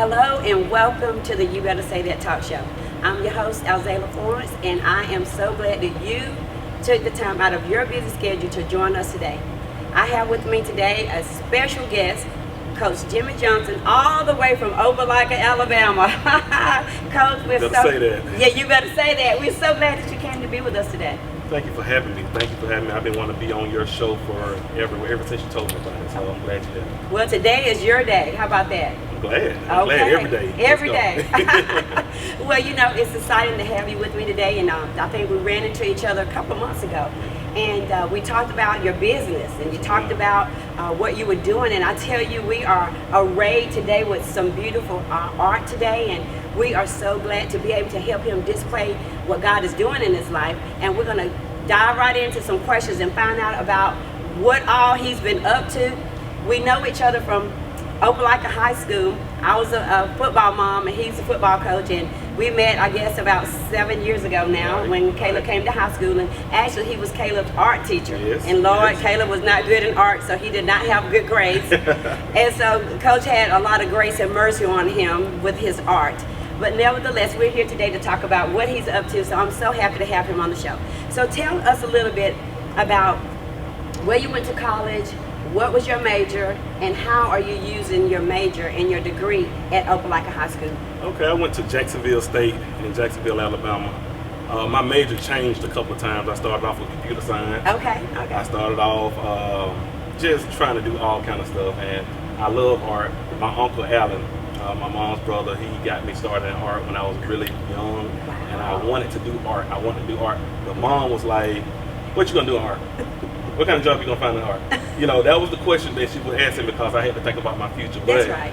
Hello and welcome to the You Better Say That Talk Show. I'm your host, Alzayla Florence, and I am so glad that you took the time out of your busy schedule to join us today. I have with me today a special guest, Coach Jimmy Johnson, all the way from Opelika, Alabama. Coach, we're better say that. Yeah, you better say that. We're so glad that you came to be with us today. Thank you for having me. I've been wanting to be on your show for ever since you told me about it, so I'm glad you did. Well, today is your day. How about that? I'm glad every day. Every day. Well, you know, it's exciting to have you with me today, and I think we ran into each other a couple months ago, and we talked about your business, and you talked about what you were doing, and I tell you, we are arrayed today with some beautiful art today, and we are so glad to be able to help him display what God is doing in his life, and we're going to dive right into some questions and find out about what all he's been up to. We know each other from Opelika High School. I was a football mom and he's a football coach, and we met, I guess, about 7 years ago now when Caleb came to high school, and actually he was Caleb's art teacher. Yes, and Lord, yes. Caleb was not good in art, so he did not have good grades. And so Coach had a lot of grace and mercy on him with his art. But nevertheless, we're here today to talk about what he's up to, so I'm so happy to have him on the show. So tell us a little bit about where you went to college, what was your major, and how are you using your major and your degree at Opelika High School? Okay, I went to Jacksonville State in Jacksonville, Alabama. My major changed a couple of times. I started off with computer science. Okay. I started off just trying to do all kind of stuff, and I love art. My uncle Alan, my mom's brother, he got me started in art when I was really young, and I wanted to do art. But mom was like, "What you gonna do in art? What kind of job you gonna find in art?" You know, that was the question that she was asking because I had to think about my future. That's But right.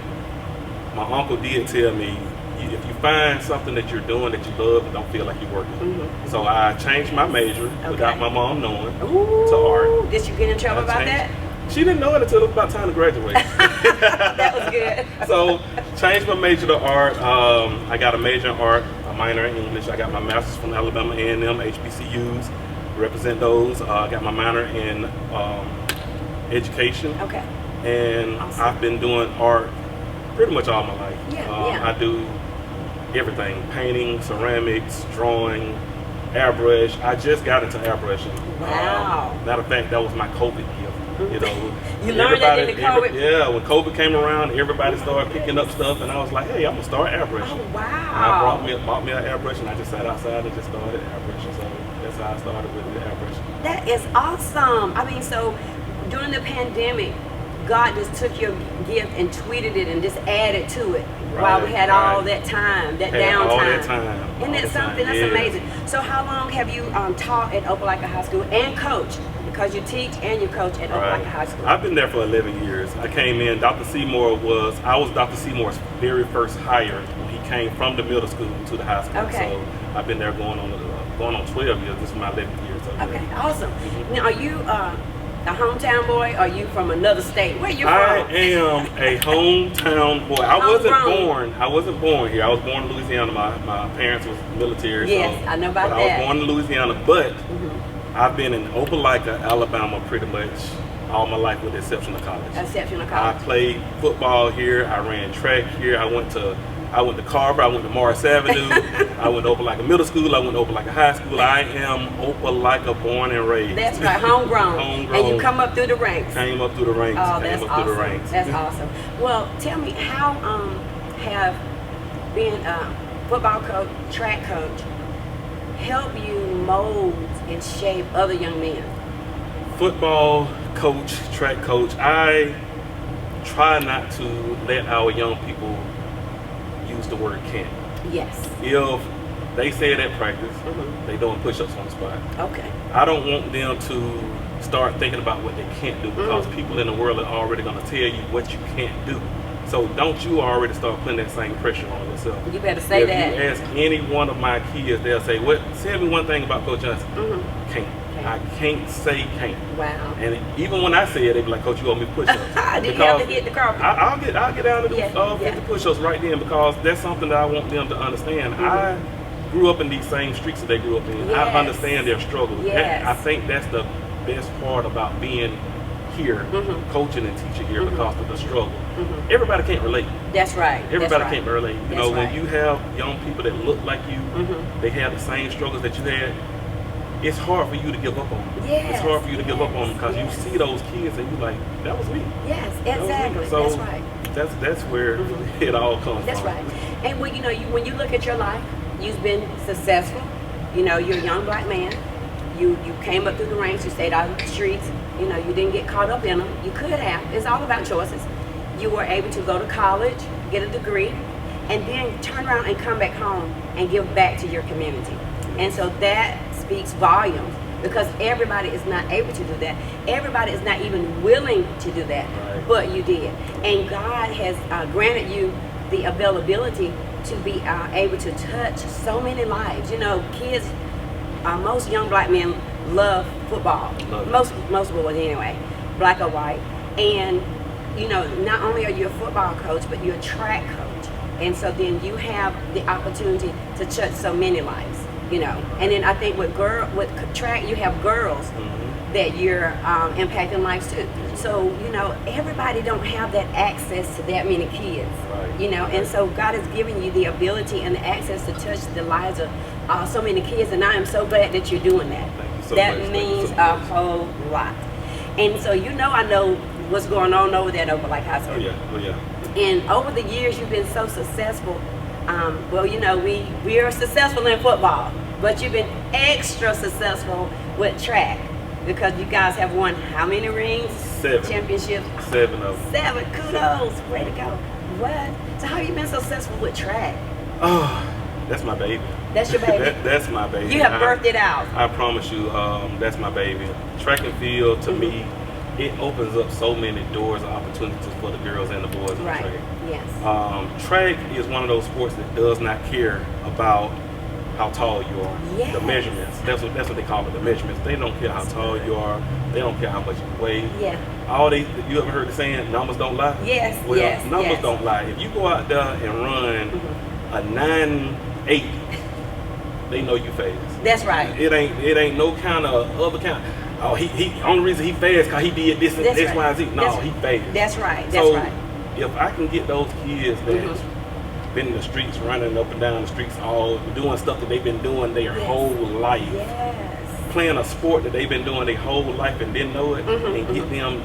my uncle did tell me, if you find something that you're doing that you love, and don't feel like you're working. Mm-hmm. So I changed my major without my mom knowing Ooh, to art. did you get in trouble about that? She didn't know it until it was about time to graduate. That was good. So changed my major to art. I got a major in art, a minor in English. I got my master's from Alabama A&M, HBCUs. Represent those. I got my minor in education. Okay. And Awesome. I've been doing art pretty much all my life. Yeah. I do everything: painting, ceramics, drawing, airbrush. I just got into airbrushing. Wow. Matter of fact, that was my COVID gift. You know, You learned that in the COVID? Yeah, when COVID came around, everybody started picking up stuff, and I was like, "Hey, I'm gonna start airbrushing." Oh, wow. And I bought me an airbrush, and I just sat outside and just started airbrushing. So that's how I started with the airbrushing. That is awesome. I mean, so during the pandemic, God just took your gift and tweeted it and just added to it while we had all that time, that downtime. All that time. Isn't that something? That's amazing. So how long have you taught at Opelika High School and coached? Because you teach and you coach at Opelika High School. I've been there for 11 years. I came in, I was Dr. Seymour's very first hire when he came from the middle school to the high school. Okay. So I've been there going on 12 years. This is my 11th year. So Okay, awesome. Now, are you a hometown boy, or are you from another state? Where you from? I am a hometown boy. I wasn't born here. I was born in Louisiana. My parents was military. Yes, I know about that. I was born in Louisiana, but I've been in Opelika, Alabama, pretty much all my life, with the exception of college. Exception of I college. played football here. I ran track here. I went to Carver. I went to Morris Avenue. I went to Opelika Middle School. I went to Opelika High School. I am Opelika born and raised. That's right, homegrown. Homegrown. And you come up through the ranks. Came up through the ranks. Oh, that's Came up awesome. through the ranks. That's awesome. Well, tell me, how have being a football coach, track coach, help you mold and shape other young men? Football coach, track coach, I try not to let our young people use the word can't. Yes. If they say it at practice, they doing push-ups on the spot. Okay. I don't want them to start thinking about what they can't do, because people in the world are already going to tell you what you can't do. So don't you already start putting that same pressure on yourself. You better say that. If you ask any one of my kids, they'll say, "Tell me one thing about Coach Johnson." Can't. I can't say can't. Wow. And even when I say it, they be like, "Coach, you want me to push-ups?" Did you have to hit the carpet? I'll get down to do Yeah, 50 push-ups right then, because that's something that I want them to understand. I grew up in these same streets that they grew up in. Yes. I understand their struggle. Yes. I think that's the best part about being here, coaching and teaching here because of the struggle. Everybody can't relate. That's right. Everybody That's can't right. relate. You That's know, right. when you have young people that look like you, they have the same struggles that you had. It's hard for you to give up on them. Yes, It's hard for you to give up on them because yes. you see those kids and you like, that was me. Yes, That was me. exactly. So that's right. That's where it all comes That's from. right. And when when you look at your life, you've been successful. You know, you're a young black man. You came up through the ranks. You stayed out of the streets. You know, you didn't get caught up in them. You could have. It's all about choices. You were able to go to college, get a degree, and then turn around and come back home and give back to your community. And so that speaks volumes because everybody is not able to do that. Everybody is not even willing to do that, Right. but you did. And God has granted you the availability to be able to touch so many lives. You know, kids, most young black men love football. Love it. Most boys anyway, black or white. And you know, not only are you a football coach, but you're a track coach. And so then you have the opportunity to touch so many lives, you know. And then I think with track, you have girls that you're impacting lives too. So, you know, everybody don't have that access to that many kids, Right. you know. And so God has given you the ability and the access to touch the lives of so many kids. And I am so glad that you're doing that. Thank you so That much. Thank you means so a much. whole lot. And so, you know, I know what's going on over there at Overlake High School. Oh yeah. And over the years, you've been so successful. Well, you know, we are successful in football, but you've been extra successful with track because you guys have won how many rings? 7. Championships? 7 of them. 7. Kudos. Way to go. What? So how you been so successful with track? Oh, that's my baby. That's your baby? That's my baby. You have birthed it out. I promise you, that's my baby. Track and field, to me, it opens up so many doors and opportunities for the girls and the boys in Right. track. Yes. Track is one of those sports that does not care about how tall you are. Yes. The measurements. That's what they call it, the measurements. They don't care how tall you are. They don't care how much you weigh. Yeah. You ever heard the saying, numbers don't lie? Yes. Well, yes. numbers yes. don't lie. If you go out there and run a 9.8, they know you fast. That's right. It ain't no kind of other kind. Oh, he only reason he fast because he did this and That's X, right. Y, and Z. No, That's he fast. That's right. That's So right. if I can get those kids that's been in the streets, running up and down the streets, all doing stuff that they've been doing their Yes. whole life, Yes. playing a sport that they've been doing their whole life and didn't know it, and get them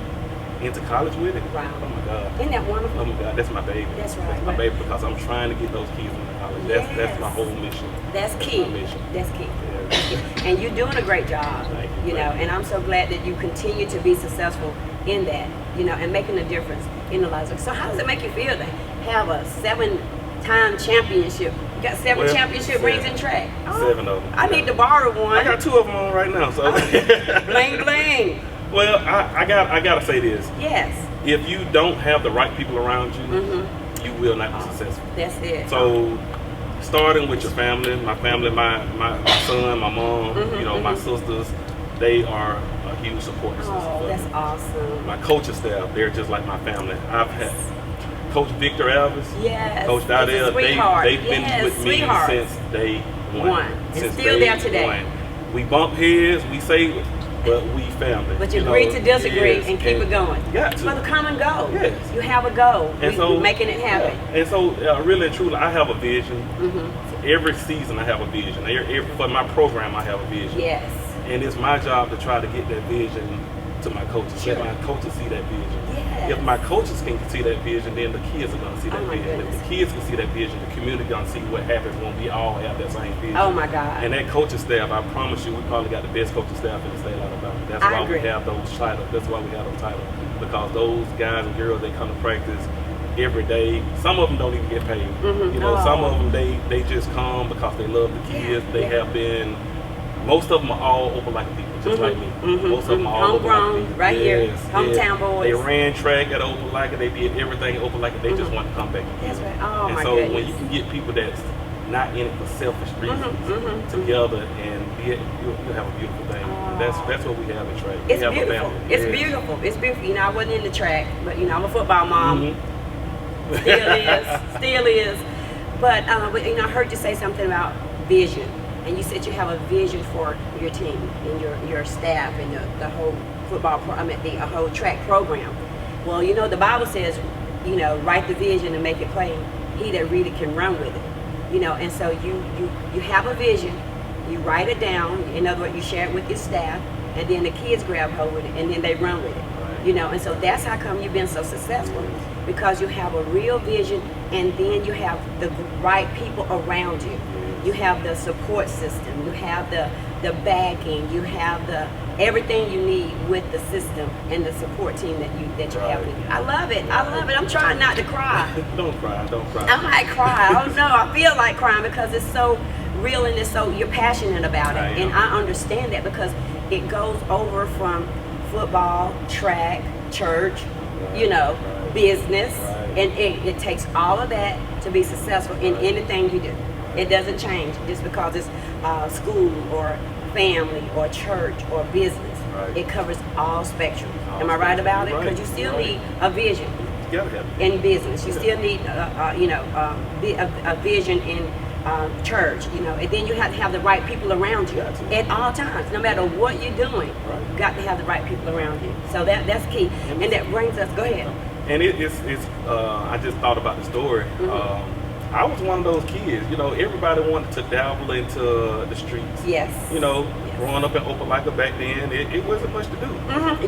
into college with it. Wow. Oh my God. Isn't that wonderful? Oh my God, that's my baby. That's right. That's my baby because I'm trying to get those kids into college. That's my Yes. whole mission. That's key. my mission. That's key. Yeah. And you're doing a great job. Thank you. You know, and I'm so glad that you continue to be successful in that, you know, and making a difference in the lives. So how does it make you feel to have a 7-time championship? You got 7 Well, championship 7. rings in track. 7 of them. I need to borrow one. I got 2 of them on right now. So Bling bling. well, I gotta say this. Yes. If you don't have the right people around you, you will not be successful. That's it. So, starting with your family, my son, my mom, you know, my sisters, they are a huge support system Oh, for that's me. awesome. My coaching staff, they're just like my family. I've had Coach Victor Alves, Yes. Coach He's a Dowdell, sweetheart. they've been Yes, with me sweetheart. since day one. One. And Since still day there today. one. We bump heads, we say, but we family. But you know, agree to disagree yes, and keep it going. Got to. For the common goal. Yes. You have a goal. And We're making it happen. yeah. And so, really and truly, I have a vision. For every season, I have a vision. For my program, I have a vision. Yes. And it's my job to try to get that vision to my coaches. Sure. Let my coaches see that vision. Yes. If my coaches can see that vision, then the kids are going to see that Oh, my vision. goodness. If the kids can see that vision, the community going to see what happens when we all have that same vision. Oh my God. And that coaching staff, I promise you, we probably got the best coaching staff in the state of Alabama. That's I why agree. we have those titles. That's why we have those titles. Because those guys and girls, they come to practice every day. Some of them don't even get paid. You know, some Oh. of them they just come because they love the kids. They Yeah. have been. Most of them are all Opelika people, just like me. Most of them are all Homegrown, Opelika people. right here. Yes, Hometown yes. boys. They ran track at Opelika. They did everything at Opelika. They just want to come back again. That's right. Oh, and my so goodness. when you can get people that's not in it for selfish reasons together, and you'll have a beautiful thing. Oh. That's what we have in track. It's we have beautiful. A family. It's Yes. beautiful. It's beautiful. You know, I wasn't in the track, but you know, I'm a football mom. Still is. Still is. But you know, I heard you say something about vision, and you said you have a vision for your team and your staff and the whole a whole track program. Well, you know, the Bible says, you know, write the vision and make it plain. He that read it can run with it. You know, and so you have a vision, you write it down. In other words, you share it with your staff, and then the kids grab hold with it, and then they run with it. You know, and so that's how come you've been so successful, because you have a real vision, and then you have the right people around you. You have the support system, you have the backing, you have the everything you need with the system and the support team that you have with you. I love it. I love it. I'm trying not to cry. Don't cry. Don't cry. I might cry. I don't know. I feel like crying because it's so real, and it's so, you're passionate about it. And I understand that because it goes over from football, track, church, you know, business, and it takes all of that to be successful in anything you do. It doesn't change just because it's school or family or church or business. It covers all spectrum. Am I right about it? Because you still need a vision in business. You still need, you know, a vision in church, you know, and then you have to have the right people around you at all times. No matter what you're doing, you got to have the right people around you. So that's key. And that brings us, go ahead. And it's I just thought about the story. I was one of those kids, you know, everybody wanted to dabble into the streets. Yes. You know, growing up in Opelika back then, it wasn't much to do.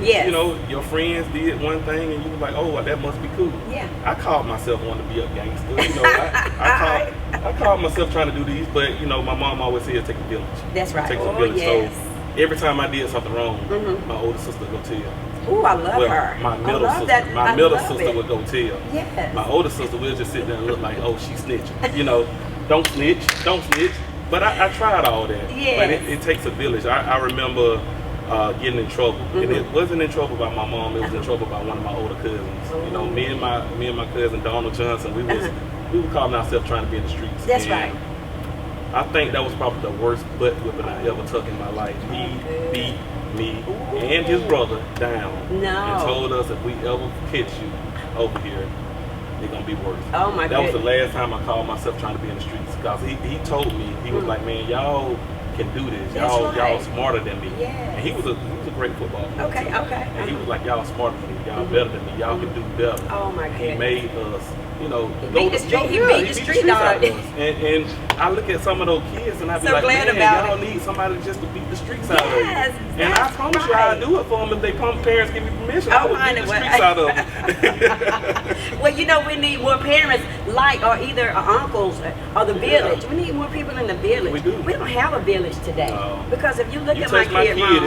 Yes. You know, your friends did one thing and you were like, oh, well, that must be cool. Yeah. I called myself wanting to be a gangster. You know, I called myself trying to do these, but, you know, my mom always said take a village. That's right. Take a village. So every time I did something wrong, my older sister would go tell. Ooh, I love her. My middle sister would go tell. Yes. My older sister will just sit there and look like, oh, she's snitching. You know, don't snitch. But I tried all that. Yes. But it takes a village. I remember getting in trouble, and it wasn't in trouble by my mom. It was in trouble by one of my older cousins. You know, me and my cousin Donald Johnson. We were calling ourselves trying to be in the streets. That's right. I think that was probably the worst butt whipping I ever took in my life. He beat me and his brother down and told us if we ever catch you over here, it's gonna be worse. Oh my God. That was the last time I called myself trying to be in the streets, because he told me, he was like, man, y'all can do this. Y'all smarter than me. Yes. And he was a great football player. Okay. And he was like, y'all smarter than me, y'all better than me, y'all can do better. Oh my God. He made us, you know, he beat the street dog. And I look at some of those kids and I be so like, man, y'all need somebody just to beat the streets out of them. And I promise you I'll do it for them if they parents give me permission. I would beat the streets out of them. Well, you know, we need more parents like, or either uncles or the village. We need more people in the village. We do. We don't have a village today. Because if you look at my kid, you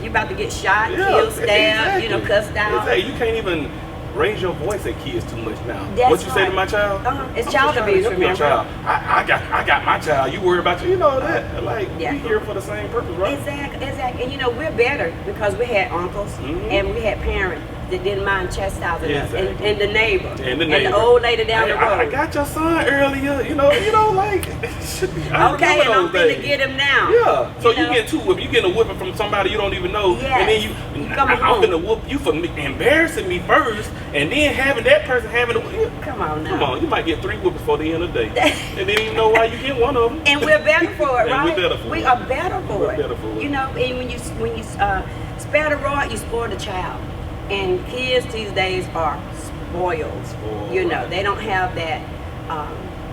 about to get shot, killed, stabbed, you know, cussed out. You can't even raise your voice at kids too much now. That's what you say to my child? It's child abuse, remember? I got my child. You worry about you know that. Like, we here for the same purpose, right? Exactly. And you know, we're better because we had uncles and we had parents that didn't mind chastising us, and the neighbor, and the old lady down the road. I got your son earlier, you know, like. Okay, and I'm finna get him now. Yeah. So you get two whipping. You getting a whipping from somebody you don't even know, and then I'm finna whoop you for embarrassing me first, and then having that person having a Come on now. Come on, you might get 3 whippings before the end of the day, and then even know why you get one of them. And we're better for it, right? We're better for it. We are better for We're it. better for it. You know, and when you spare the rod, you spoil the child. And kids these days are spoiled. You know, they don't have that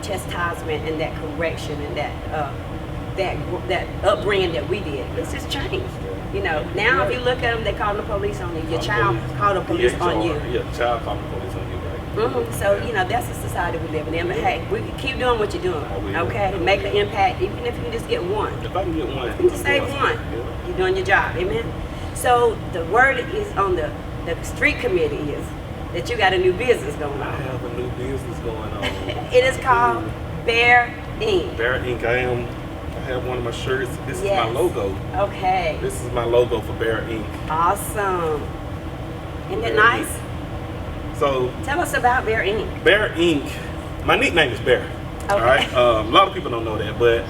chastisement and that correction and that upbringing that we did. It's just changed. You know, now if you look at them, they call the police on you. Your child call the police on you. Yeah, child call the police on you, right? So, you know, that's the society we live in. But hey, we can keep doing what you're doing. Okay? Make an impact, even if you can just get one. If I can get one. You just save one. You're doing your job. Amen? So the word is on the street committee is that you got a new business going on. I have a new business going on. It is called Bear Ink. Bear Ink. I have one of my shirts. This is my logo. Okay. This is my logo for Bear Ink. Awesome. Isn't it nice? So tell us about Bear Ink. Bear Ink. My nickname is Bear. Okay. All right. A lot of people don't know that, but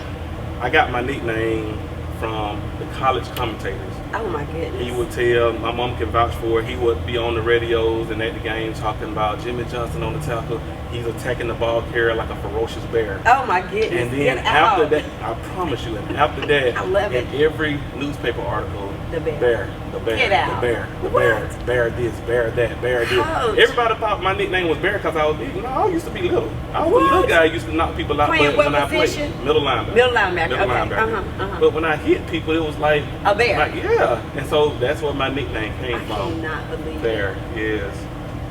I got my nickname from the college commentators. Oh my goodness. He would tell, my mom can vouch for it, he would be on the radios and at the game talking about Jimmy Johnson on the tackle. He's attacking the ball carrier like a ferocious bear. Oh my goodness. And then after that, I promise you, and after that, I love it. in every newspaper article, The bear. The bear. Get out. The bear. The What? bear. Bear this, bear that, bear this. Coach. Everybody thought my nickname was Bear because I was big. No, I used to be little. I was What? a little guy. I used to knock people out. Playing But what when position? I played, middle linebacker. Middle linebacker. Middle Okay. linebacker. But when I hit people, it was like A bear. Like, yeah. And so that's where my nickname came I from. cannot believe it. Bear. Yes.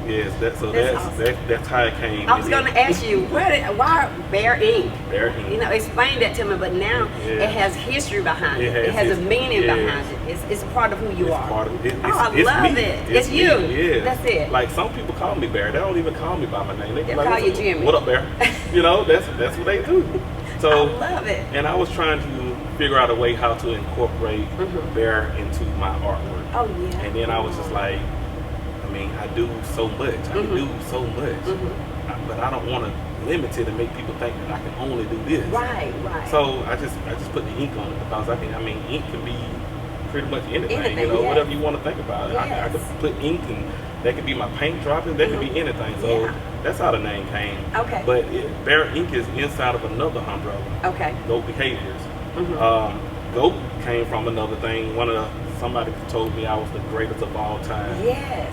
Yes. That's awesome. That's how it came. I was And going to then ask you, why Bear Ink? Bear Ink. You know, explain that to me, but now Yeah. it has history behind it. It It has has a history. meaning Yes. behind it. It's a part of who you It's are. part of it. Oh, I It's love me. it. It's me. you. Yeah. That's it. Like some people call me Bear. They don't even call me by my name. They They'll like, call "What's you up? Jimmy." What up, Bear? You know, that's what they do. I So love it. and I was trying to figure out a way how to incorporate Bear into my artwork. Oh, yeah. And then I was just like, I mean, I do so much. I can do so much. But I don't want to limit it and make people think that I can only do this. Right. So I just put the ink on it because I mean ink can be pretty much anything, Anything, you know, yes. whatever you want to think about. I Yes. could put ink and that could be my paint dropping, that could be anything. So Yeah. that's how the name came. Okay. But Bear Ink is inside of another umbrella, Okay. Goat Behaviors. Goat came from another thing. Somebody told me I was the greatest of all time. Yes.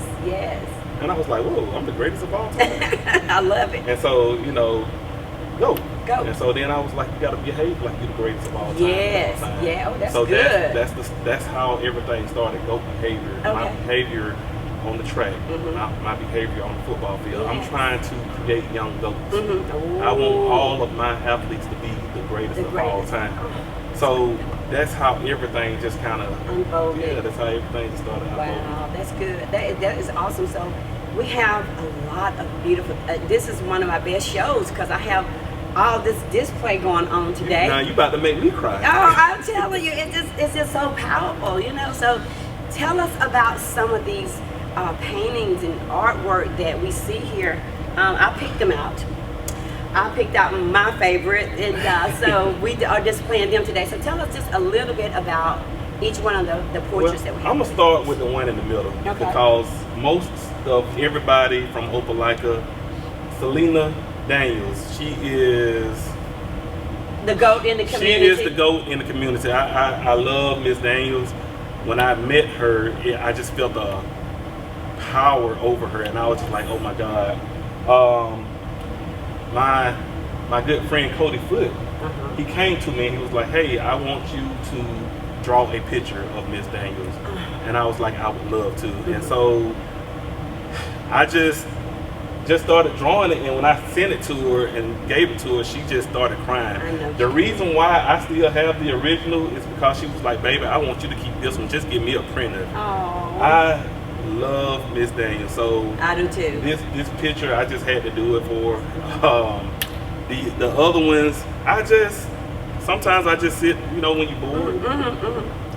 And I was like, whoa, I'm the greatest of all time. I love it. And so, you know, go. Go. And so then I was like, you got to behave like you're the greatest of all time. Yes. all time. Yeah. Oh, that's so good. that's how everything started. Go behavior. My Okay. behavior on the track. My behavior on the football field. Yes. I'm trying to create young goats. Ooh. I want all of my athletes to be the greatest The of all greatest. time. So that's how everything just kind of Unfolded. Yeah, that's how everything just started unfolding. Wow, that's good. That is awesome. So we have a lot of beautiful. This is one of my best shows because I have all this display going on today. Now you about to make me cry. Oh, I'm telling you, it's just so powerful, you know. So tell us about some of these paintings and artwork that we see here. I picked them out. I picked out my favorite, and so we are displaying them today. So tell us just a little bit about each one of the portraits that we have. I'm gonna start with the one in the middle Okay. because most of everybody from Opelika, Selena Daniels, she is The goat in the community. She is the GOAT in the community. I love Miss Daniels. When I met her, I just felt a power over her, and I was just like, oh my God. My good friend Cody Foote, he came to me and he was like, hey, I want you to draw a picture of Miss Daniels. And I was like, I would love to. And so I just started drawing it, and when I sent it to her and gave it to her, she just started crying. I know. The reason why I still have the original is because she was like, baby, I want you to keep this one. Just give me a printer. Oh, I love Miss Daniels. So I do too. this picture, I just had to do it for her. The other ones, sometimes I just sit, you know, when you're bored.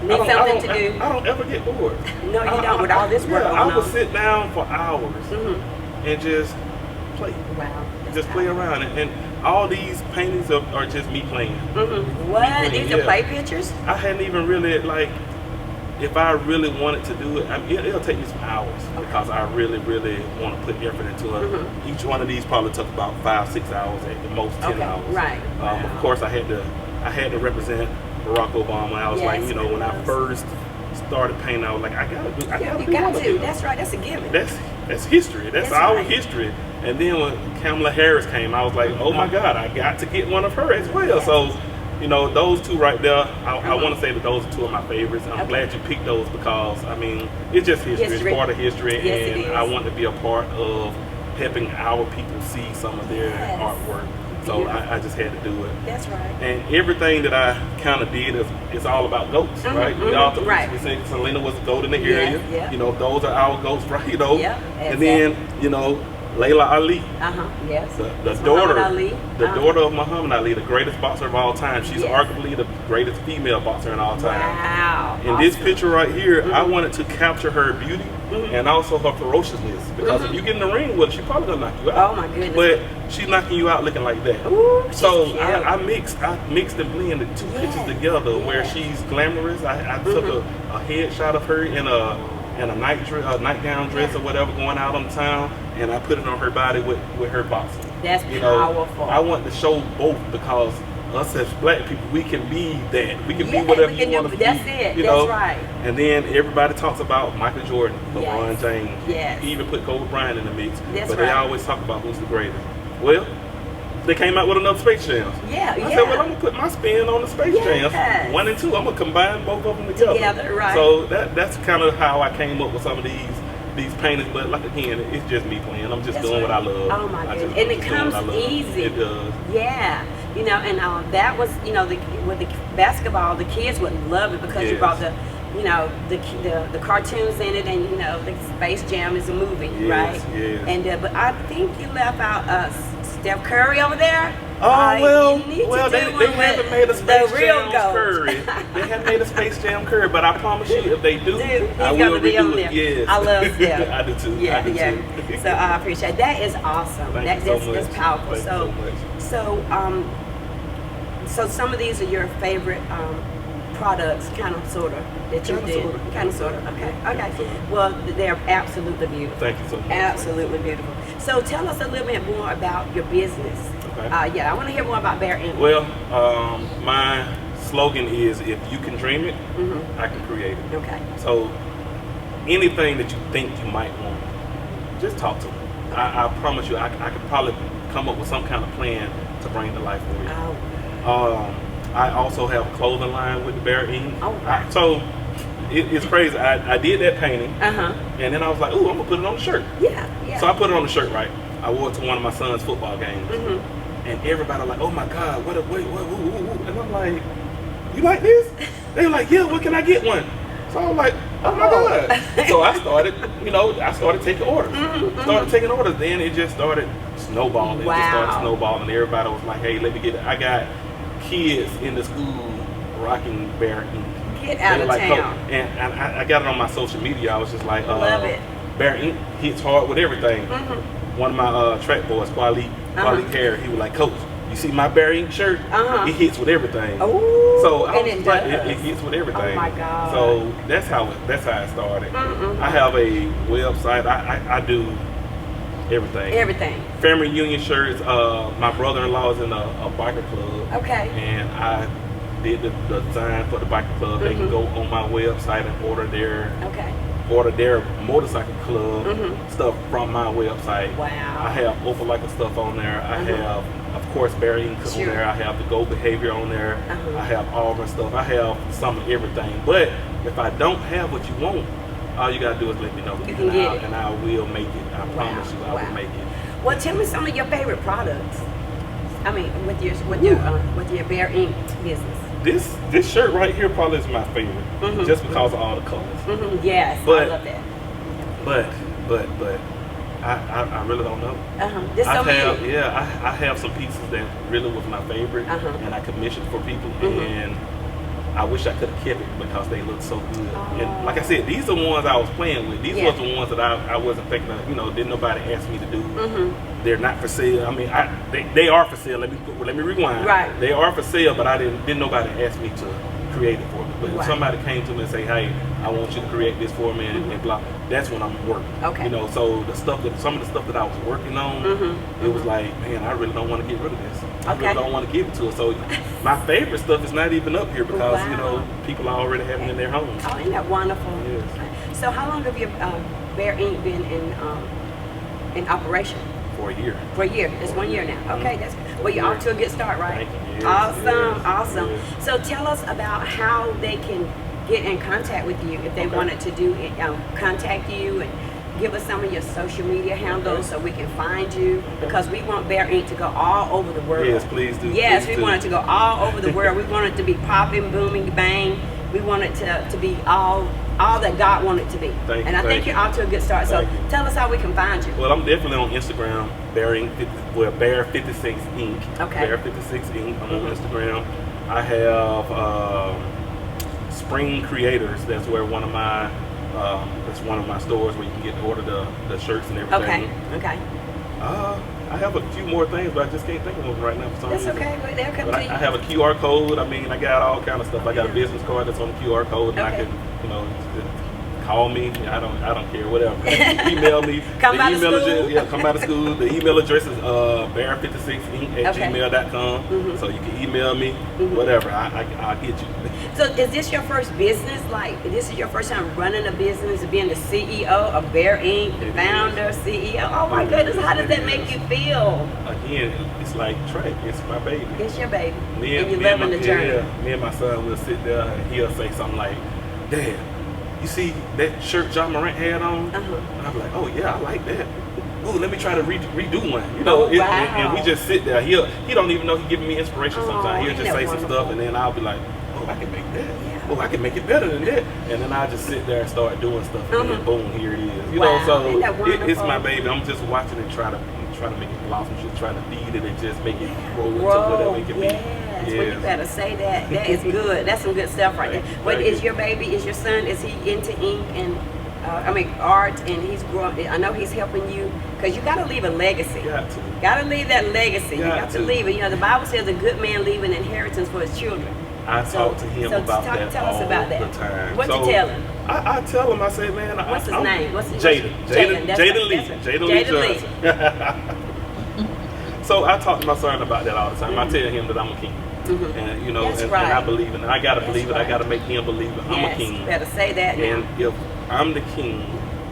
Need something to do. I don't ever get bored. No, you don't. With all this work I going would on. sit down for hours and just play. Wow. that's Just play powerful. around. And all these paintings are just me playing. What? These are Yeah. play pictures? I hadn't even really, like, if I really wanted to do it, I mean, it'll take me some hours because I really, really want to put effort into it. Each one of these probably took about 5-6 hours, at the most 10 Okay, hours. right. Of Wow. course, I had to represent Barack Obama. I was Yes, like, you know, when I yes. first started painting, I was like, I gotta Yeah, you do got one of to. these. That's right. That's a given. That's history. That's That's our right. history. And then when Kamala Harris came, I was like, oh my God, I got to get one of her as well. Yes. So, you know, those two right there, I want to say that those are two of my favorites. I'm Okay. glad you picked those because, I mean, it's just history. History. It's part of history. Yes, it and is. I want to be a part of helping our people see some of their Yes. artwork. So Beautiful. I just had to do it. That's right. And everything that I kind of did is all about goats, right? We all right. we say Selena was a goat in the Yeah, area. yeah. You know, those are our goats, right? You know. Yeah, And then, you know, Layla Ali, Yes. the That's daughter, Muhammad Ali. daughter of Muhammad Ali, the greatest boxer of all time. She's Yes. arguably the greatest female boxer in all time. Wow. In this picture right here, I wanted to capture her beauty and also her ferociousness. Because if you get in the ring with her, she's probably gonna knock you out. Oh my goodness. But she's knocking you out looking like that. Ooh, she's So cute. I mixed and blended the two pictures together where yes. she's glamorous. I took a headshot of her in a nightgown dress or whatever going out on the town, and I put it on her body with her boxing. That's You know, powerful. I want to show both because us as black people, we can be that. We can Yeah, be whatever we you can want do- to be. that's it. You That's know? right. And then everybody talks about Michael Jordan, LeBron Yes. James. Yes. Even put Kobe Bryant in the mix. That's but they right. always talk about who's the greatest. Well, they came out with another Space Jam. Yeah, I yeah. said, well, I'm gonna put my spin on the Space Yes. Jam. 1 and 2. I'm gonna combine both of them together. Together, right. So that's kind of how I came up with some of these paintings. But like again, it's just me playing. I'm just That's doing right. what I love. Oh my I goodness. just- And I'm it just doing comes what I love. easy. It does. Yeah, you know, and that was, you know, with the basketball, the kids would love it because you Yes. brought the, you know, the cartoons in it, and you know, the Space Jam is a movie, Yes, right? yes. And but I think you left out Steph Curry over there. Oh You need to well, do they one haven't with made a Space the real Jam goat. Curry. They haven't made a Space Jam Curry, but I promise you, if they do, Dude, he's I will gonna be on redo there. it. Yes, I love Steph. I do too. Yeah, I do yeah. too. So I appreciate that. Is awesome. Thank you so That's much. powerful. Thank you so much. So some of these are your favorite products, kind of, sort of, that you Kinda, did. sorta. Kind of, sort of. Okay, okay. Kinda, sorta. Well, they're absolutely beautiful. Thank you so much. Absolutely beautiful. So tell us a little bit more about your business. Okay. Yeah, I want to hear more about Bear Ink. Well, my slogan is, if you can dream it, Mhm. I can create it. Okay. So anything that you think you might want, just talk to me. I promise you, I could probably come up with some kind of plan to bring it to life for you. Oh. I also have a clothing line with the Bear Ink. Oh, wow. So it's crazy. I did that painting, Uh-huh. and then I was like, ooh, I'm gonna put it on the shirt. Yeah, yeah. So I put it on the shirt, right? I wore it to one of my son's football games, Mhm. and everybody was like, oh my God, what? And I'm like, you like this? They were like, yeah. What can I get one? So I was like, oh my God. So I started taking orders. Started taking orders. Then it just started snowballing. It just started Wow. snowballing. Everybody was like, hey, let me get it. I got kids in the school rocking Bear Ink. Get out They of were like, town. and I got it on my social media. I was just like, Love it. Bear Ink hits hard with everything. Mhm. One of my track boys, Quali Carey, he was like, Coach, you see my Bear Ink shirt? Uh-huh. It hits with everything. Oh. So I and was it like, does. it hits with everything. Oh my God. So that's how it started. Mm-mm. I have a website. I do everything. Everything. Family reunion shirts. My brother-in-law is in a biker club. Okay. And I did the design for the biker club. They can go on my website and order their motorcycle club stuff from my website. Wow. I have Opelika stuff on there. I have, of course, Bear Ink Sure. on there. I have the Go Behavior on there. I have Auburn stuff. I have some of everything. But if I don't have what you want, all you gotta do is let me know. You can get it. And I will make it. I promise you, I will make it. Well, tell me some of your favorite products. I mean, with your Bear Ink business. This shirt right here probably is my favorite, Mhm. just because of all the colors. Yes, But- I love that. But I really don't know. There's so many. I have some pieces that really was my favorite, and I commissioned for people, and I wish I could have kept it because they look so good. And like I said, these are the ones I was playing with. These were the ones that I wasn't thinking of. Didn't nobody ask me to do. They're not for sale. I mean, they are for sale. Let me rewind. Right. They are for sale, but didn't nobody ask me to create it for me. But if somebody came to me and say, hey, I want you to create this for me and blah, that's when I'm working. Okay. So some of the stuff that I was working on, it was like, man, I really don't want to get rid of this. I really don't want to give it to her. So my favorite stuff is not even up here because people are already having it in their homes. Oh, isn't that wonderful? Yes. So how long have your Bear Ink been in operation? For a year. For a year. It's 1 year now. Okay, that's good. Well, you're off to a good start, right? Thank you. Yes, Awesome, yes, awesome. yes. So tell us about how they can get in contact with you if they wanted to do contact you, and give us some of your social media handles so we can find you, because we want Bear Ink to go all over the world. Yes, please do. Yes, Please we do. want it to go all over the world. We want it to be popping, booming, bang. We want it to be all that God wanted it to be. Thank and you, I think thank you're you. off to a good start. So Thank you. tell us how we can find you. Well, I'm definitely on Instagram, Bear 56 Ink. Okay. Bear 56 Ink. I'm on Instagram. I have Spring Creators. That's where one of my stores where you can get to order the shirts and everything. Okay. I have a few more things, but I just can't think of them right now for some That's reason. okay. Well, they'll come But to you. I have a QR code. I mean, I got all kind of stuff. I got a business card that's on the QR code, and I Okay. can, just call me. I don't care, whatever. Email me. Come the out of email school? address, yeah, come out of school. The email address is bear56inc@gmail.com. Okay. So you can email me, whatever. I'll get you. So is this your first business? Like, this is your first time running a business, being the CEO of Bear Inc., the It founder, is. CEO? Oh my It goodness, is. how does It that make is. you feel? Again, it's like Trey. It's my baby. It's your baby, Me and you're me loving my, the journey. Yeah, me and my son will sit there and he'll say something like, "Dad, you see that shirt John Morant had on?" Uh-huh. And I'm like, "Oh yeah, I like that. Ooh, let me try to redo one." You know, Oh, wow. and we just sit there. He don't even know he's giving me inspiration Oh, sometimes. He'll isn't just that say some wonderful? stuff, and then I'll be like, "Oh, I can make that. Yeah. Oh, I can make it better than that." And then I just sit there and start doing stuff, and then boom, here it is. You Wow, know, so isn't that it's wonderful? my baby. I'm just watching it, try to make it blossom, just try to feed it and just make it grow into Grow, whatever it can be. yes. Well, you better say that. That is good. That's some good stuff right there. What Thank is you. your baby? Is your son? Is he into ink and art? And he's growing. I know he's helping you because you got to leave a legacy. Got to. Got to leave that legacy. You Got got to to. leave it. You know, the Bible says a good man leave an inheritance for his children. I So- talk to him so about talk- that tell us all about that. the time. What you So, tell him? I tell him, I say, man, What's his I'm name? What's his Jaden. Jaden, that's Jaden right, Lee. that's right. Jaden Lee Jaden Johnson. So I talk to my son about that all the time. I tell him that I'm a king. And you know, That's and right. I believe it. And I gotta That's believe it. right. I gotta make him believe it. I'm Yes, a king. better say that now. And if I'm the king,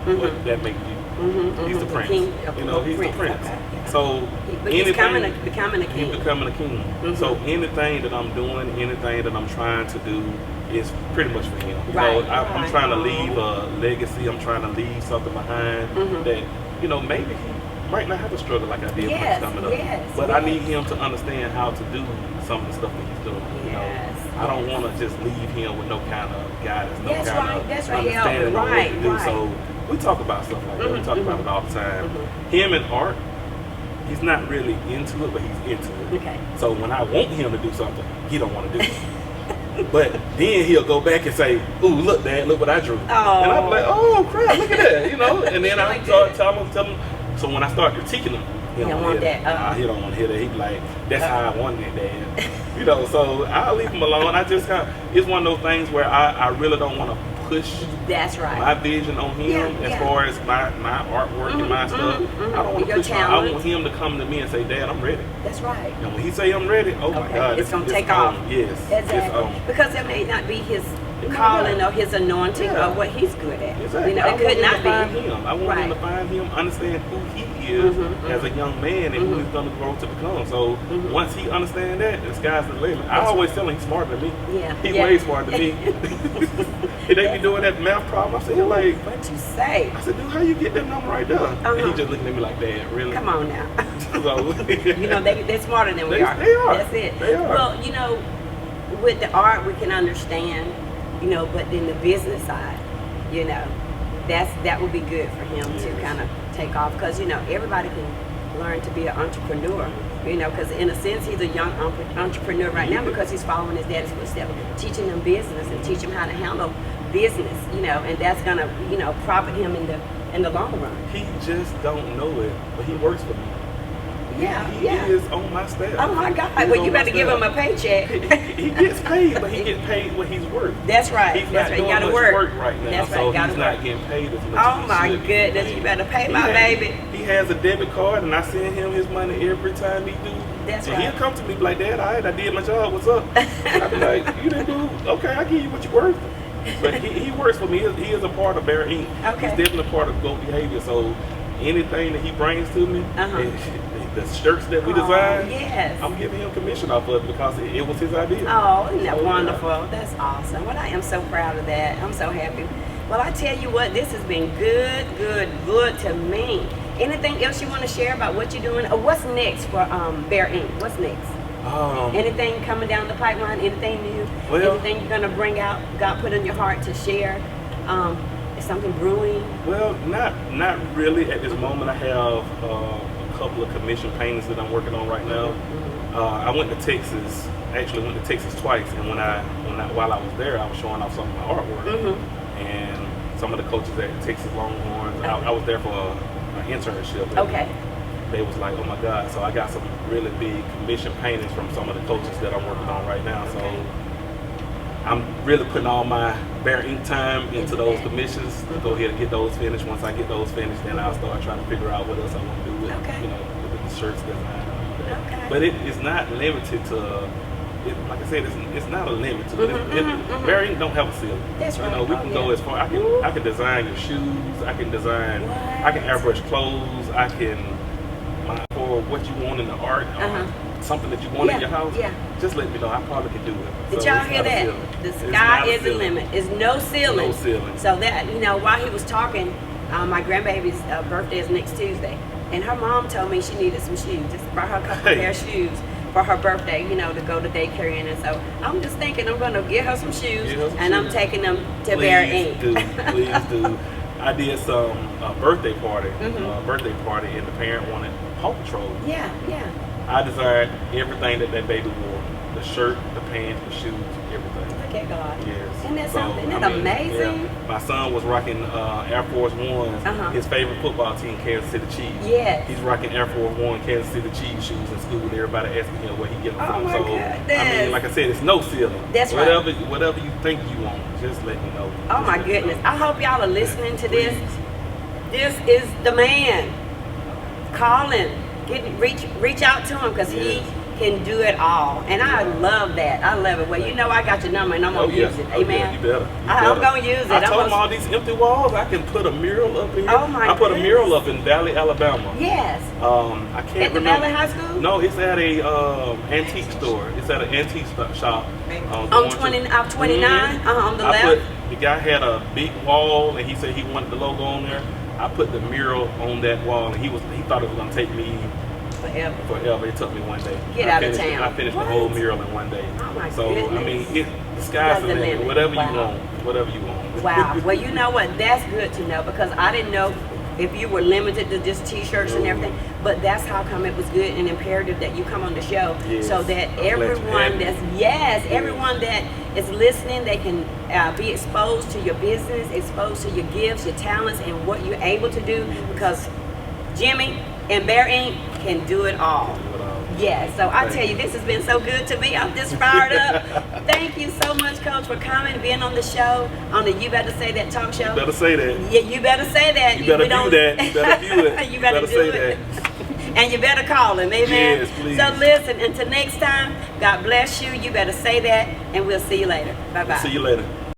what does that make you? He's the The prince. king, You know, he's the prince. okay. So But he's becoming a he's king. becoming a king. So anything that I'm doing, anything that I'm trying to do is pretty much for him. You Right, know, I'm right. trying to leave a legacy. I'm trying to leave something behind that, you know, maybe he might not have a struggle like I did when Yes, he's coming up. yes, But I yes. need him to understand how to do some of the stuff that he's doing. You know, Yes, I don't yes. want to just leave him with no kind of guidance, no That's kind right, of that's right. understanding Yeah, on what right, to do. right. So we talk about stuff like that. We talk about it all the time. Him and art, he's not really into it, but he's into it. Okay. So when I want him to do something, he don't want to do it. But then he'll go back and say, "Ooh, look, Dad, look what I drew." Oh. And I'm like, "Oh crap, look at that," you know. And then I Like start that. tell him. So when I start critiquing him, he He don't don't want want that. He don't want to hear that. He be like, "That's how I wanted it, Dad." You know. So I'll leave him alone. I just it's one of those things where I really don't want to push That's right. my vision on him Yeah, as yeah. far as my artwork and my stuff. I don't want Your to push. I talent. want him to come to me and say, "Dad, I'm ready." That's right. And when he say I'm ready, oh my Okay, God, it's gonna take on. off. Yes, it's Exactly. on. Because it may not be his It might calling not. or his anointing Yeah. or what he's good at. Exactly. You know, I it want could him not to be. find him. I want him to Right. find him, understand who he is as a young man and who he's going to grow to become. So once he understands that, the sky's the limit. I always tell him he's smarter than me. Yeah. He's Yeah. way smarter than me. And they be doing that math problem. I said, like, What you say? I said, dude, how you get that number right there? And he just looking at me like, "Dad, really?" Come on now. So, You know, they're smarter than we They- are. they are. That's it. They are. Well, you know, with the art we can understand, you know, but then the business side, you know, that would be good for him to Yes. kind of take off because, you know, everybody can learn to be an entrepreneur, you know, because in a sense he's a young entrepreneur right now because he's following his dad's footsteps, teaching them business and teach him how to handle business, you know, and that's gonna, you know, profit him in the long run. he just don't know it, but he works for me. Yeah, He yeah. is on my staff. Oh my God! He's Well, on you my better give him staff. a paycheck. He gets paid, but he gets paid what he's worth. That's right. He's That's not right. You doing gotta much work. right now, That's right. so You gotta he's work. not getting paid as much. Oh as my he should be goodness! paid. You better pay He my has- baby. He has a debit card, and I send him his money every time he do. That's and right. he'll come to me like, "Dad, all right, I did my job. What's up?" And I be like, "You didn't do okay. I give you what you're worth." But he works for me. He is a part of Bear Inc. Okay. He's definitely a part of Go Behavior. So anything that he brings to me, the shirts that we Oh, design, yes. I'm giving him commission off of it because it was his idea. Oh, isn't that So, yeah. wonderful? That's awesome. Well, I am so proud of that. I'm so happy. Well, I tell you what, this has been good to me. Anything else you want to share about what you're doing? Or what's next for Bear Inc.? What's next? Anything coming down the pipeline? Anything new? Well- Anything you're gonna bring out? God put in your heart to share? Is something brewing? Well, not really at this moment. I have a couple of commission paintings that I'm working on right now. I went to Texas. Actually, went to Texas twice, and while I was there, I was showing off some of my artwork, and some of the coaches at Texas Longhorns. I was there for an internship. and Okay. They was like, "Oh my God!" So I got some really big commission paintings from some of the coaches that I'm working on right now. So I'm really putting all my bare ink time into those commissions to go ahead and get those finished. Once I get those finished, then I'll start trying to figure out what else I want to do with, Okay. with the shirts design and all that. Okay. But it is not limited to, like I said, it's not a limit to it. Bare ink don't have a ceiling. That's right. We can go as far. I can design your shoes. I can design. What? I can airbrush clothes. I can for what you want in the art. Something that you want in your house. Yeah. Just let me know. I probably can do it. Did So y'all it's hear not a that? ceiling. The It's sky not a is the ceiling. limit. It's no ceiling. No ceiling. So that, while he was talking, my grandbaby's birthday is next Tuesday. And her mom told me she needed some shoes. Just brought her a couple pair of shoes for her birthday, to go to daycare in. And so I'm just thinking I'm going to get her some shoes. Get her some and I'm shoes. taking them to Bare Ink. Please do. I did some birthday party, and the parent wanted Paw Patrol. Yeah. I designed everything that baby wore: the shirt, the pants, the shoes, everything. Look at God. Yes. Isn't that So, something? Isn't that amazing? Yeah. My son was rocking Air Force Ones. His favorite football team, Kansas City Chiefs. Yes. He's rocking Air Force One, Kansas City Chiefs shoes in school, and everybody asking him where he get them Oh from. my So goodness. like I said, it's no ceiling. That's right. Whatever you think you want, just let me know. Oh Just my let me goodness. know. I hope y'all are listening to this. Please. This is the man. Call him. Reach out to him because he can do it all. And I love that. I love it. Well, I got your number and I'm going to use it. Amen. You better. I'm going to use it. I told him all these empty walls. I can put a mural up in here. Oh my I put a goodness. mural up in Valley, Alabama. Yes. I can't At the remember. Valley High School? No, it's at a antique store. It's at an antique shop. On 29, on the left. The guy had a big wall, and he said he wanted the logo on there. I put the mural on that wall, and he thought it was gonna take me forever. It took me one day. Get out of town. I finished What? the whole mural in one day. Oh my So goodness. I mean, the sky's the Doesn't limit. limit. Whatever Wow. you want, whatever you want. Wow. Well, you know what? That's good to know because I didn't know if you were limited to just T-shirts and everything. But that's how come it was good and imperative that you come on the show Yes. so that I'm glad you everyone had me. everyone that is listening, they can be exposed to your business, exposed to your gifts, your talents, and what you're able to do because Jimmy and Bare Ink can do it all. Yeah, so I tell you, this has been so good to me. I'm just fired up. Thank you so much, Coach, for coming, being on the show, on the You Better Say That talk show. You better say that. Yeah, you better say that. You better We don't- do that. You better do it. You better do say it. that. And you better call him, amen? Yes, please. So listen, until next time, God bless you. You better say that, and we'll see you later. Bye-bye. See you later.